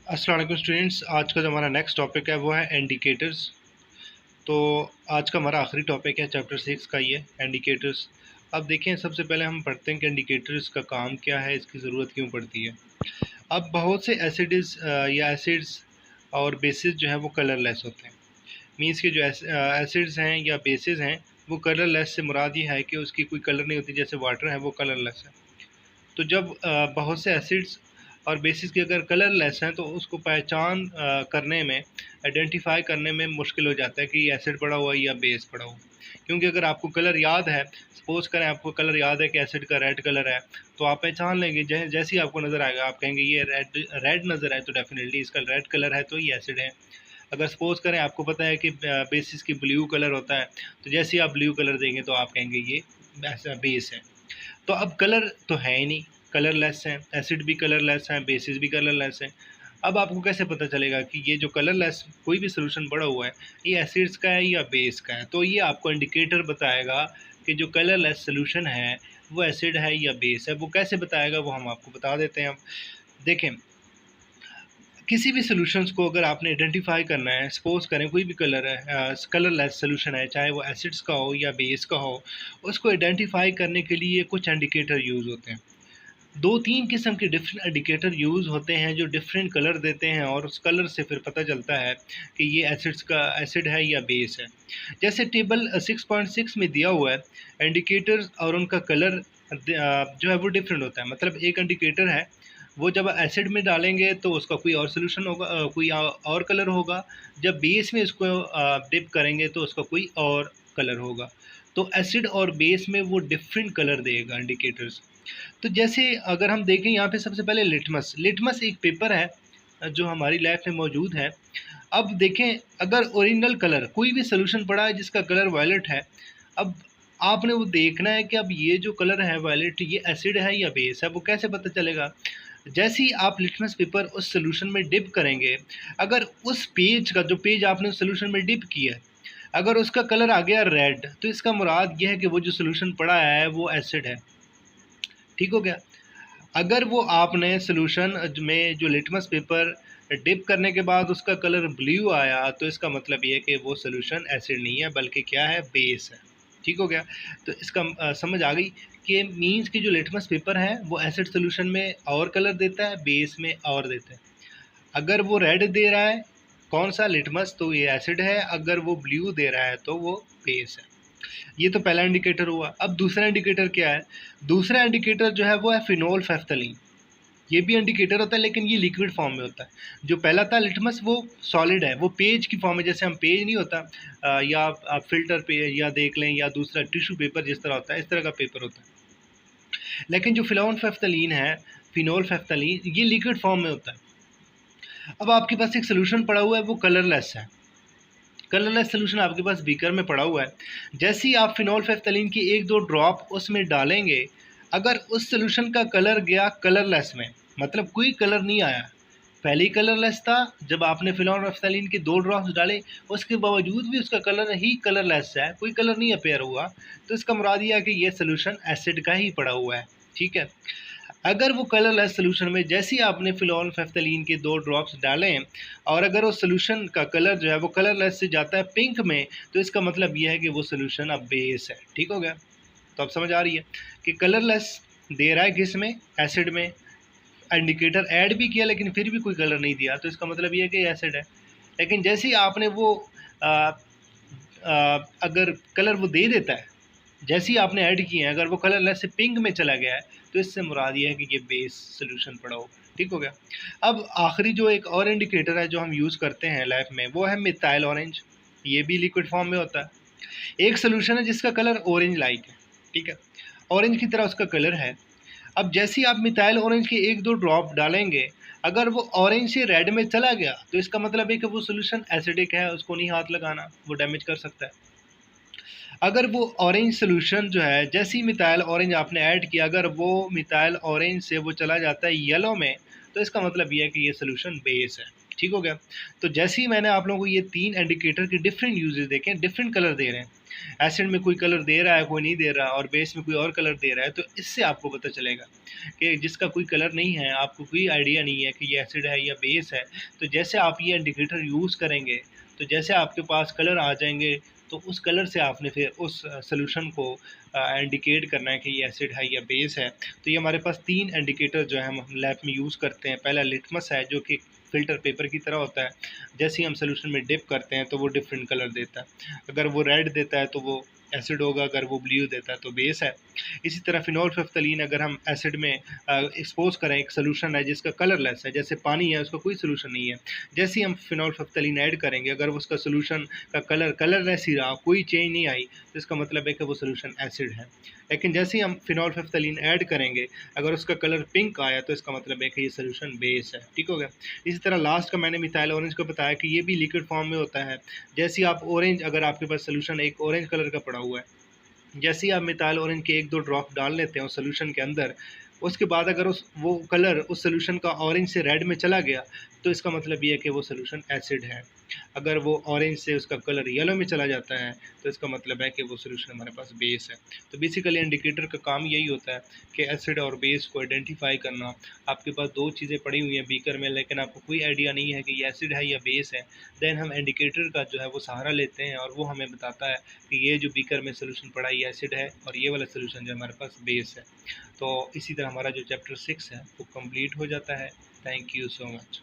अस्सलाम वालेकुम स्टूडेंट्स। आज का जो हमारा नेक्स्ट टॉपिक है वो है इंडिकेटर्स। तो आज का हमारा आखिरी टॉपिक है चैप्टर 6 का, ये इंडिकेटर्स। अब देखें, सबसे पहले हम पढ़ते हैं कि इंडिकेटर्स का काम क्या है, इसकी ज़रूरत क्यों पड़ती है। अब बहुत से एसिड्स या एसिड्स और बेसिस जो है वो कलरलेस होते हैं। मीन्स के जो एसिड्स हैं या बेसिस हैं वो कलरलेस से मुराद ये है कि उसकी कोई कलर नहीं होती, जैसे वाटर है वो कलरलेस है। तो जब बहुत से एसिड्स और बेसिस के अगर कलरलेस हैं तो उसको पहचान करने में, आइडेंटिफाई करने में मुश्किल हो जाता है कि ये एसिड पड़ा हुआ है या बेस पड़ा हुआ है। क्योंकि अगर आपको कलर याद है, सपोज करें आपको कलर याद है कि एसिड का रेड कलर है, तो आप पहचान लेंगे। जैसे ही आपको नज़र आएगा आप कहेंगे ये रेड रेड नज़र है, तो डेफिनेटली इसका रेड कलर है, तो ये एसिड है। अगर सपोज करें आपको पता है कि बेसिस की ब्लू कलर होता है, तो जैसे ही आप ब्लू कलर देंगे तो आप कहेंगे ये बेस है। तो अब कलर तो है ही नहीं, कलरलेस हैं, एसिड भी कलरलेस हैं, बेसिस भी कलरलेस हैं। अब आपको कैसे पता चलेगा कि ये जो कलरलेस कोई भी सोल्यूशन पड़ा हुआ है ये एसिड्स का है या बेस का है। तो ये आपको इंडिकेटर बताएगा कि जो कलरलेस सोल्यूशन है वो एसिड है या बेस है। वो कैसे बताएगा वो हम आपको बता देते हैं। अब देखें, किसी भी सोल्यूशंस को अगर आपने आइडेंटिफाई करना है, सपोज करें कोई भी कलर है, कलरलेस सोल्यूशन है, चाहे वो एसिड्स का हो या बेस का हो, उसको आइडेंटिफाई करने के लिए कुछ इंडिकेटर यूज़ होते हैं। दो तीन किस्म के डिफरेंट इंडिकेटर यूज़ होते हैं जो डिफरेंट कलर देते हैं, और उस कलर से फिर पता चलता है कि ये एसिड्स का एसिड है या बेस है। जैसे टेबल 6.6 में दिया हुआ है, इंडिकेटर्स और उनका कलर जो है वो डिफरेंट होता है। मतलब एक इंडिकेटर है, वो जब एसिड में डालेंगे तो उसका कोई और सोल्यूशन होगा, कोई और कलर होगा। जब बेस में इसको डिप करेंगे तो उसका कोई और कलर होगा। तो एसिड और बेस में वो डिफरेंट कलर देगा इंडिकेटर्स। तो जैसे अगर हम देखें यहाँ पे, सबसे पहले लिटमस लिटमस एक पेपर है जो हमारी लैब में मौजूद है। अब देखें, अगर ओरिजिनल कलर कोई भी सोल्यूशन पड़ा है जिसका कलर वायलेट है, अब आपने वो देखना है कि अब ये जो कलर है वायलेट, ये एसिड है या बेस है। वो कैसे पता चलेगा? जैसे ही आप लिटमस पेपर उस सोल्यूशन में डिप करेंगे, अगर उस पेज का, जो पेज आपने उस सोल्यूशन में डिप किया है, अगर उसका कलर आ गया रेड, तो इसका मुराद यह है कि वो जो सोल्यूशन पड़ा है वो एसिड है। ठीक हो गया। अगर वो आपने सोल्यूशन में जो लिटमस पेपर डिप करने के बाद उसका कलर ब्लू आया, तो इसका मतलब ये है कि वो सोल्यूशन एसिड नहीं है बल्कि क्या है, बेस है। ठीक हो गया। तो इसका समझ आ गई कि मीन्स कि जो लिटमस पेपर है वो एसिड सोल्यूशन में और कलर देता है, बेस में और देता है। अगर वो रेड दे रहा है, कौन सा, लिटमस, तो ये एसिड है। अगर वो ब्लू दे रहा है तो वो बेस है। ये तो पहला इंडिकेटर हुआ। अब दूसरा इंडिकेटर क्या है? दूसरा इंडिकेटर जो है वो है फिनोल फेफ्थलीन। ये भी इंडिकेटर होता है लेकिन ये लिक्विड फॉर्म में होता है। जो पहला था लिटमस वो सॉलिड है, वो पेज की फॉर्म में, जैसे हम पेज नहीं होता, या आप फिल्टर पे या देख लें, या दूसरा टिश्यू पेपर जिस तरह होता है, इस तरह का पेपर होता है। लेकिन जो फिनोल फेफ्थलीन ये लिक्विड फॉर्म में होता है। अब आपके पास एक सोल्यूशन पड़ा हुआ है, वो कलरलेस है। कलरलेस सोल्यूशन आपके पास बीकर में पड़ा हुआ है। जैसे ही आप फिनोल फेफ्थलीन की एक दो ड्रॉप उसमें डालेंगे, अगर उस सोल्यूशन का कलर गया कलरलेस में, मतलब कोई कलर नहीं आया, पहले ही कलरलेस था, जब आपने फिनोल फेफ्थलीन के दो ड्रॉप्स डाले उसके बावजूद भी उसका कलर ही कलरलेस है, कोई कलर नहीं अपेयर हुआ, तो इसका मुराद यह है कि ये सोल्यूशन एसिड का ही पड़ा हुआ है। ठीक है। अगर वो कलरलेस सोल्यूशन में जैसे ही आपने फिनोल फेफ्थलीन के दो ड्रॉप्स डालें, और अगर उस सोल्यूशन का कलर जो है वो कलरलेस से जाता है पिंक में, तो इसका मतलब ये है कि वो सोल्यूशन अब बेस है। ठीक हो गया। तो अब समझ आ रही है कि कलरलेस दे रहा है किस में, एसिड में। इंडिकेटर ऐड भी किया लेकिन फिर भी कोई कलर नहीं दिया, तो इसका मतलब ये है कि एसिड है। लेकिन जैसे ही आपने वो आ, अगर कलर वो दे देता है, जैसे ही आपने ऐड किए हैं, अगर वो कलरलेस से पिंक में चला गया है, तो इससे मुराद ये है कि ये बेस सोल्यूशन पड़ा हो। ठीक हो गया। अब आखिरी जो एक और इंडिकेटर है जो हम यूज़ करते हैं लैब में, वो है मिथाइल ऑरेंज। ये भी लिक्विड फॉर्म में होता है। एक सोल्यूशन है जिसका कलर ऑरेंज लाइक है। ठीक है, ऑरेंज की तरह उसका कलर है। अब जैसे ही आप मिथाइल ऑरेंज के एक दो ड्रॉप डालेंगे, अगर वो ऑरेंज से रेड में चला गया, तो इसका मतलब है कि वो सोल्यूशन एसिडिक है, उसको नहीं हाथ लगाना, वो डैमेज कर सकता है। अगर वो ऑरेंज सोल्यूशन जो है, जैसे ही मिथाइल ऑरेंज आपने ऐड किया, अगर वो मिथाइल ऑरेंज से वो चला जाता है येलो में, तो इसका मतलब ये है कि ये सोल्यूशन बेस है। ठीक हो गया। तो जैसे ही मैंने आप लोगों को ये तीन इंडिकेटर के डिफरेंट यूजेस देखे, डिफरेंट कलर दे रहे हैं, एसिड में कोई कलर दे रहा है, कोई नहीं दे रहा, और बेस में कोई और कलर दे रहा है, तो इससे आपको पता चलेगा कि जिसका कोई कलर नहीं है, आपको कोई आइडिया नहीं है कि ये एसिड है या बेस है, तो जैसे आप ये इंडिकेटर यूज़ करेंगे, तो जैसे आपके पास कलर आ जाएंगे, तो उस कलर से आपने फिर उस सॉल्यूशन को इंडिकेट करना है कि ये एसिड है या बेस है। तो ये हमारे पास 3 इंडिकेटर जो है हम लैब में यूज़ करते हैं। पहला लिटमस है, जो कि फ़िल्टर पेपर की तरह होता है। जैसे ही हम सॉल्यूशन में डिप करते हैं तो वो डिफरेंट कलर देता है। अगर वो रेड देता है तो वो एसिड होगा, अगर वो ब्लू देता है तो बेस है। इसी तरह फिनोल्फिनाइल अगर हम एसिड में एक्सपोज करें, एक सॉल्यूशन है जिसका कलरलेस है, जैसे पानी है, उसका कोई सॉल्यूशन नहीं है, जैसे ही हम फिनोल्फिनाइल ऐड करेंगे, अगर उसका सॉल्यूशन का कलरलेस ही रहा, कोई चेंज नहीं आई, तो इसका मतलब है कि वो सॉल्यूशन एसिड है। लेकिन जैसे ही हम फिनोल्फिनाइल ऐड करेंगे, अगर उसका कलर पिंक आया, तो इसका मतलब है कि ये सॉल्यूशन बेस है। ठीक हो गया। इसी तरह लास्ट का मैंने मिथाइल ऑरेंज को बताया कि ये भी लिक्विड फॉर्म में होता है। जैसे ही आप ऑरेंज, अगर आपके पास सॉल्यूशन एक ऑरेंज कलर का पड़ा हुआ है, जैसे ही आप मिथाइल ऑरेंज के 1-2 ड्रॉप डाल लेते हैं उस सॉल्यूशन के अंदर, उसके बाद अगर उस वो कलर उस सॉल्यूशन का ऑरेंज से रेड में चला गया, तो इसका मतलब ये है कि वो सॉल्यूशन एसिड है। अगर वो ऑरेंज से उसका कलर येलो में चला जाता है, तो इसका मतलब है कि वो सॉल्यूशन हमारे पास बेस है। तो बेसिकली इंडिकेटर का काम यही होता है कि एसिड और बेस को आइडेंटिफाई करना। आपके पास 2 चीज़ें पड़ी हुई हैं बीकर में, लेकिन आपको कोई आइडिया नहीं है कि ये एसिड है या बेस है। देन हम इंडिकेटर का जो है वो सहारा लेते हैं, और वो हमें बताता है कि ये जो बीकर में सॉल्यूशन पड़ा है ये एसिड है, और ये वाला सॉल्यूशन जो हमारे पास बेस है। तो इसी तरह हमारा जो चैप्टर 6 है वो कंप्लीट हो जाता है। Thank you so much.